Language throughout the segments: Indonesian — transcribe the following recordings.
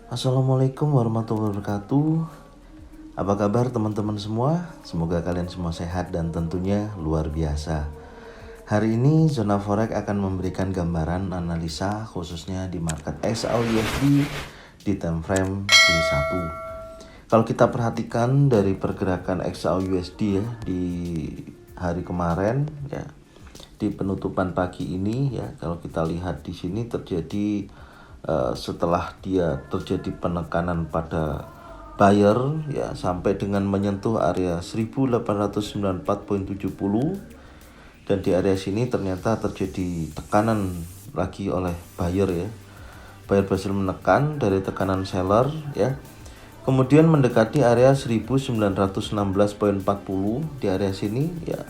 Assalamualaikum warahmatullahi wabarakatuh. Apa kabar teman-teman semua? Semoga kalian semua sehat dan tentunya luar biasa. Hari ini Zona Forex akan memberikan gambaran analisa khususnya di market XAUUSD di time frame D1. Kalau kita perhatikan dari pergerakan XAUUSD ya di hari kemarin ya, di penutupan pagi ini ya, kalau kita lihat di sini terjadi setelah dia terjadi penekanan pada buyer ya sampai dengan menyentuh area 1894.70, dan di area sini ternyata terjadi tekanan lagi oleh buyer ya. Buyer berhasil menekan dari tekanan seller ya. Kemudian mendekati area 1916.40 di area sini ya,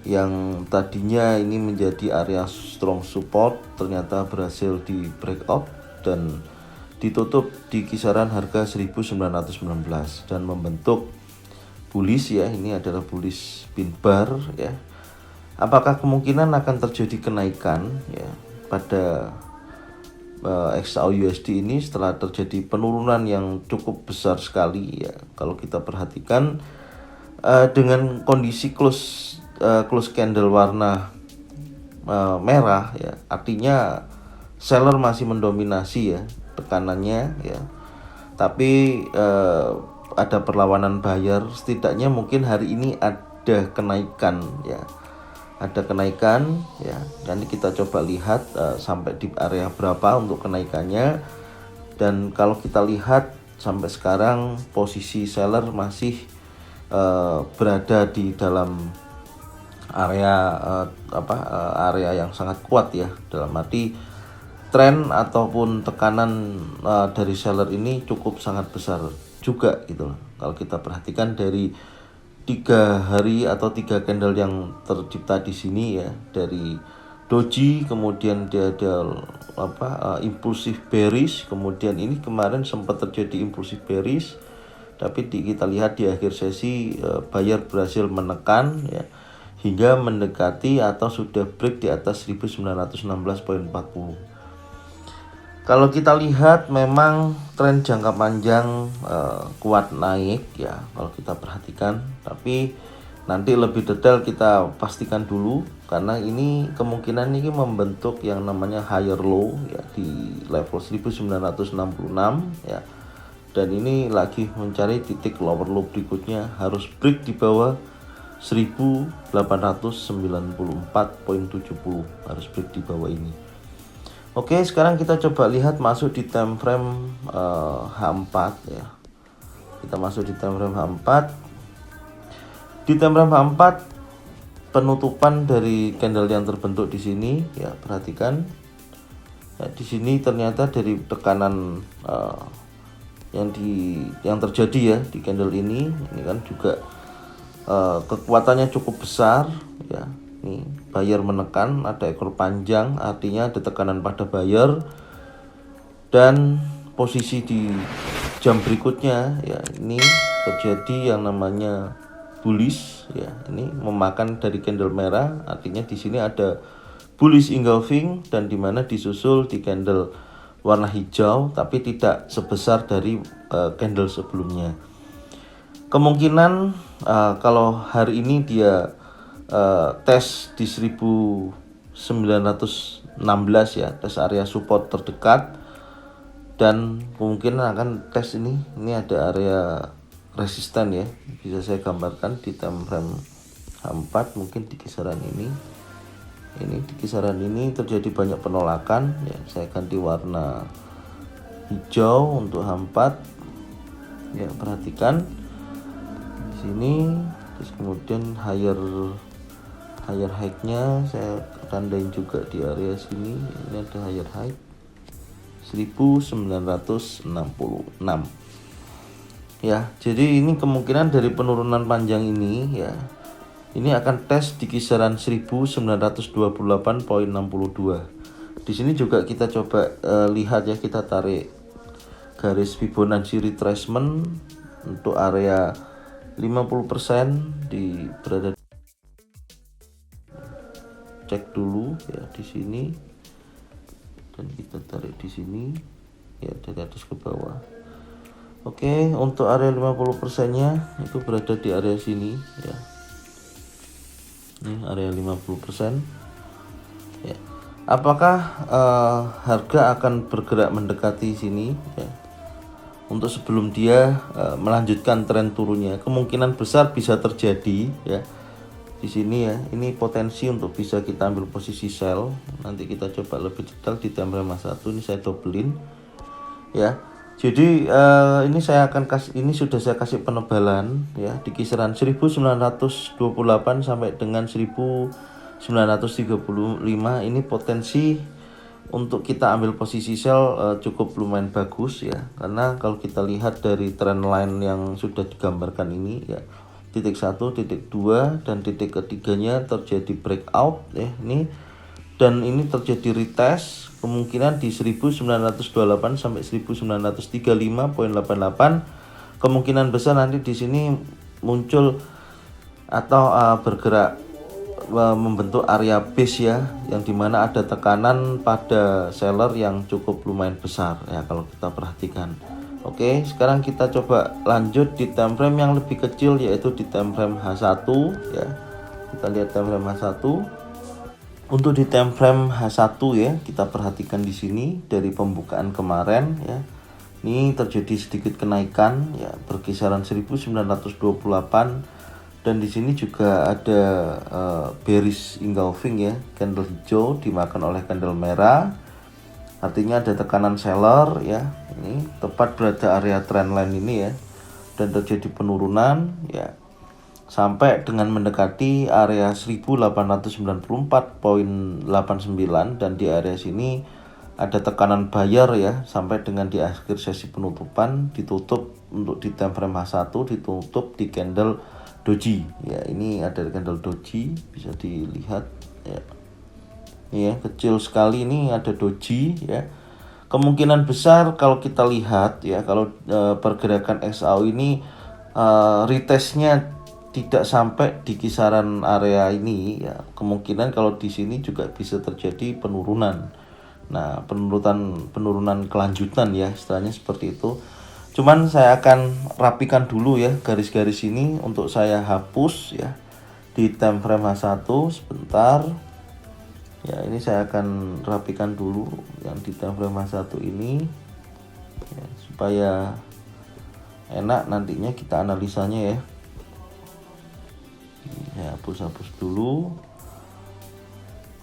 yang tadinya ini menjadi area strong support ternyata berhasil di breakout dan ditutup di kisaran harga 1919 dan membentuk bullish ya. Ini adalah bullish pin bar ya. Apakah kemungkinan akan terjadi kenaikan ya pada XAUUSD ini setelah terjadi penurunan yang cukup besar sekali ya. Kalau kita perhatikan dengan kondisi close candle warna merah ya, artinya seller masih mendominasi ya tekanannya ya, tapi ada perlawanan buyer. Setidaknya mungkin hari ini ada kenaikan ya, ada kenaikan ya. Nanti kita coba lihat sampai di area berapa untuk kenaikannya. Dan kalau kita lihat sampai sekarang posisi seller masih berada di dalam area area yang sangat kuat ya, dalam arti tren ataupun tekanan dari seller ini cukup sangat besar juga gitu loh. Kalau kita perhatikan dari 3 hari atau 3 candle yang tercipta di sini ya, dari doji, kemudian dia ada impulsif bearish, kemudian ini kemarin sempat terjadi impulsif bearish, tapi kita lihat di akhir sesi buyer berhasil menekan ya hingga mendekati atau sudah break di atas 1916.40. Kalau kita lihat memang tren jangka panjang kuat naik ya kalau kita perhatikan, tapi nanti lebih detail kita pastikan dulu karena ini kemungkinan ini membentuk yang namanya higher low ya di level 1966 ya, dan ini lagi mencari titik lower low berikutnya, harus break di bawah 1894.70, harus break di bawah ini. Oke, sekarang kita coba lihat masuk di time frame H4 ya. Kita masuk di time frame H4. Di time frame H4 penutupan dari candle yang terbentuk di sini ya, perhatikan. Ya, di sini ternyata dari tekanan yang terjadi ya di candle ini kan juga kekuatannya cukup besar ya. Nih, buyer menekan, ada ekor panjang, artinya ada tekanan pada buyer. Dan posisi di jam berikutnya ya, ini terjadi yang namanya bullish ya. Ini memakan dari candle merah, artinya di sini ada bullish engulfing, dan dimana disusul di candle warna hijau tapi tidak sebesar dari candle sebelumnya. Kemungkinan kalau hari ini dia tes di 1916 ya, tes area support terdekat, dan kemungkinan akan tes ini ada area resisten ya, bisa saya gambarkan di time frame H4 mungkin di kisaran ini di kisaran ini terjadi banyak penolakan ya. Saya ganti warna hijau untuk H4 ya, perhatikan di sini. Terus kemudian higher high-nya saya tandain juga di area sini. Ini ada higher high 1966 ya. Jadi ini kemungkinan dari penurunan panjang ini ya, ini akan tes di kisaran 1928.62. Di sini juga kita coba lihat ya, kita tarik garis Fibonacci retracement untuk area 50% di berada, cek dulu ya di sini, dan kita tarik di sini ya, dari atas ke bawah. Oke, untuk area 50% nya itu berada di area sini ya. Ini area 50%. Ya. Apakah harga akan bergerak mendekati sini ya? Untuk sebelum dia melanjutkan tren turunnya, kemungkinan besar bisa terjadi ya. Di sini ya, ini potensi untuk bisa kita ambil posisi sell. Nanti kita coba lebih detail di time frame 1. Ini saya dobelin ya. Jadi ini saya akan ini sudah saya kasih penebalan ya di kisaran 1928 sampai dengan 1935. Ini potensi untuk kita ambil posisi sell cukup lumayan bagus ya, karena kalau kita lihat dari trend line yang sudah digambarkan ini ya, titik 1, titik 2 dan titik ketiganya terjadi breakout ya ini, dan ini terjadi retest kemungkinan di 1928 sampai 1935.88. Kemungkinan besar nanti di sini muncul atau bergerak membentuk area base ya, yang dimana ada tekanan pada seller yang cukup lumayan besar ya kalau kita perhatikan. Oke, sekarang kita coba lanjut di time frame yang lebih kecil, yaitu di time frame H1 ya. Kita lihat time frame H1. Untuk di time frame H1 ya, kita perhatikan di sini dari pembukaan kemarin ya. Ini terjadi sedikit kenaikan ya, berkisaran 1928, dan di sini juga ada bearish engulfing ya, candle hijau dimakan oleh candle merah. Artinya ada tekanan seller ya. Ini tepat berada area trendline ini ya, dan terjadi penurunan ya sampai dengan mendekati area 1894.89, dan di area sini ada tekanan buyer ya sampai dengan di akhir sesi penutupan ditutup untuk di time frame H1 ditutup di candle doji ya. Ini ada candle doji, bisa dilihat ya. Ya, kecil sekali ini ada doji ya. Kemungkinan besar kalau kita lihat ya, kalau pergerakan XAU ini retestnya tidak sampai di kisaran area ini ya, kemungkinan kalau di sini juga bisa terjadi penurunan. Nah, penurunan kelanjutan ya, istilahnya seperti itu. Cuman saya akan rapikan dulu ya garis-garis ini untuk saya hapus ya di time frame H1 sebentar. Ya, ini saya akan rapikan dulu yang di time frame H1 ini ya, supaya enak nantinya kita analisanya ya. Saya hapus dulu,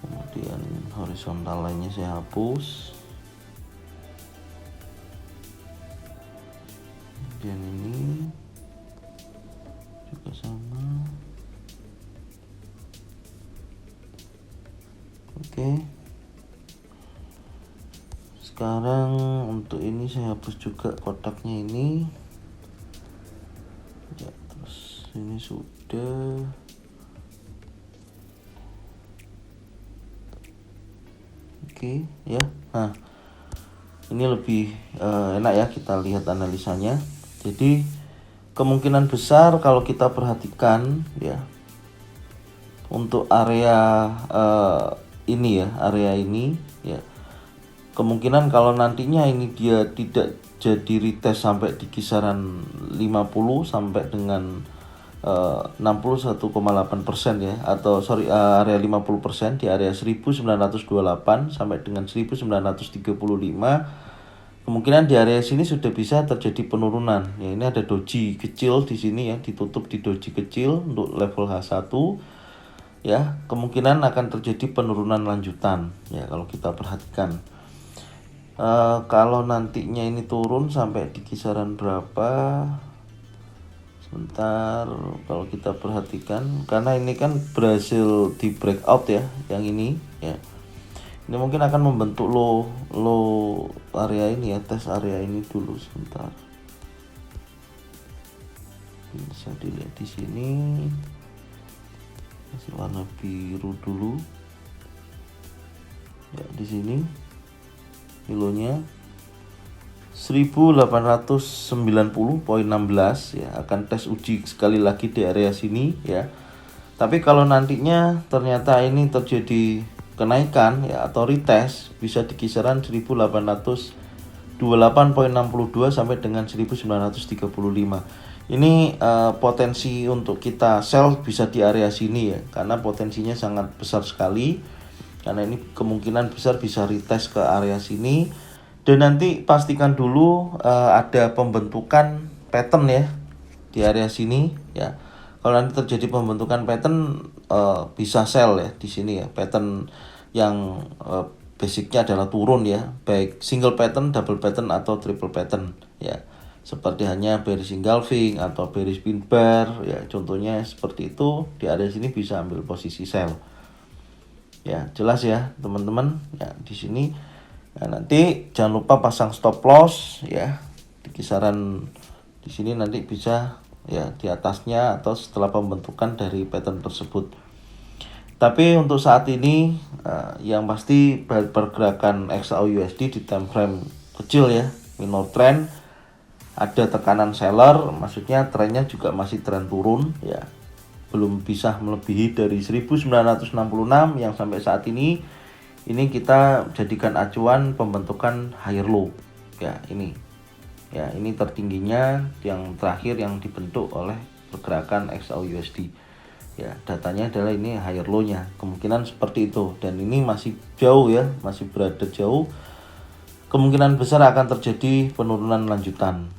kemudian horizontal lainnya saya hapus, kemudian ini juga sama. Oke, sekarang untuk ini saya hapus juga kotaknya ini ya, terus ini sudah. Oke ya, nah ini lebih enak ya kita lihat analisanya. Jadi kemungkinan besar kalau kita perhatikan ya, untuk area ini ya, area ini ya, kemungkinan kalau nantinya ini dia tidak jadi retest sampai di kisaran 50 sampai dengan 61,8% ya, atau area 50% di area 1928 sampai dengan 1935, kemungkinan di area sini sudah bisa terjadi penurunan ya. Ini ada doji kecil di sini ya, ditutup di doji kecil untuk level H1 ya. Kemungkinan akan terjadi penurunan lanjutan ya kalau kita perhatikan. Kalau nantinya ini turun sampai di kisaran berapa, sebentar, kalau kita perhatikan, karena ini kan berhasil di breakout ya yang ini ya, ini mungkin akan membentuk low area ini ya, tes area ini dulu sebentar. Bisa dilihat di sini, kasih warna biru dulu ya. Di sini kilonya 1890.16 ya, akan tes uji sekali lagi di area sini ya. Tapi kalau nantinya ternyata ini terjadi kenaikan ya atau retest, bisa di kisaran 1850 28,62 sampai dengan 1935. Ini potensi untuk kita sell bisa di area sini ya, karena potensinya sangat besar sekali. Karena ini kemungkinan besar bisa retest ke area sini. Dan nanti pastikan dulu ada pembentukan pattern ya di area sini ya. Kalau nanti terjadi pembentukan pattern bisa sell ya di sini ya. Pattern yang basicnya adalah turun ya, baik single pattern, double pattern atau triple pattern ya. Seperti hanya bearish engulfing atau bearish pin bar ya, contohnya seperti itu. Di area sini bisa ambil posisi sell. Ya, jelas ya, teman-teman. Ya, di sini ya, nanti jangan lupa pasang stop loss ya. Di kisaran di sini nanti bisa ya di atasnya atau setelah pembentukan dari pattern tersebut. Tapi untuk saat ini yang pasti pergerakan XAU/USD di time frame kecil ya, minor trend, ada tekanan seller, maksudnya trennya juga masih tren turun ya. Belum bisa melebihi dari 1966 yang sampai saat ini kita jadikan acuan pembentukan higher low ya. Ini ya, ini tertingginya yang terakhir yang dibentuk oleh pergerakan XAU/USD ya. Datanya adalah ini higher low-nya, kemungkinan seperti itu. Dan ini masih jauh ya, masih berada jauh, kemungkinan besar akan terjadi penurunan lanjutan.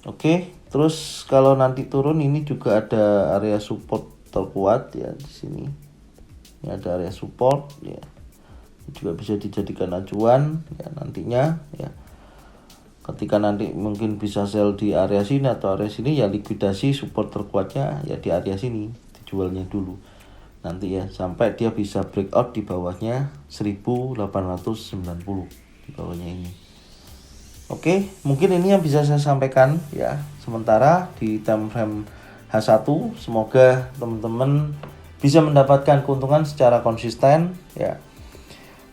Oke, terus kalau nanti turun ini juga ada area support terkuat ya di sini. Ini ada area support ya. Ini juga bisa dijadikan acuan ya nantinya ya. Ketika nanti mungkin bisa sell di area sini atau area sini ya, likuidasi support terkuatnya ya di area sini, dijualnya dulu. Nanti ya sampai dia bisa breakout di bawahnya 1890 di bawahnya ini. Oke, mungkin ini yang bisa saya sampaikan ya sementara di time frame H1. Semoga teman-teman bisa mendapatkan keuntungan secara konsisten ya.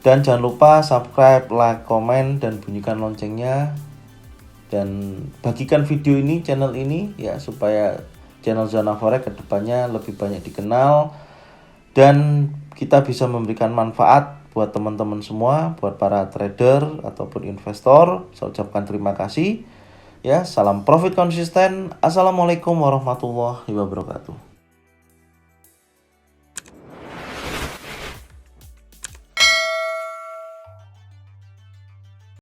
Dan jangan lupa subscribe, like, komen, dan bunyikan loncengnya. Dan bagikan video ini, channel ini ya, supaya channel Zona Forex kedepannya lebih banyak dikenal dan kita bisa memberikan manfaat buat teman-teman semua, buat para trader ataupun investor. Saya ucapkan terima kasih ya. Salam profit konsisten. Assalamualaikum warahmatullahi wabarakatuh.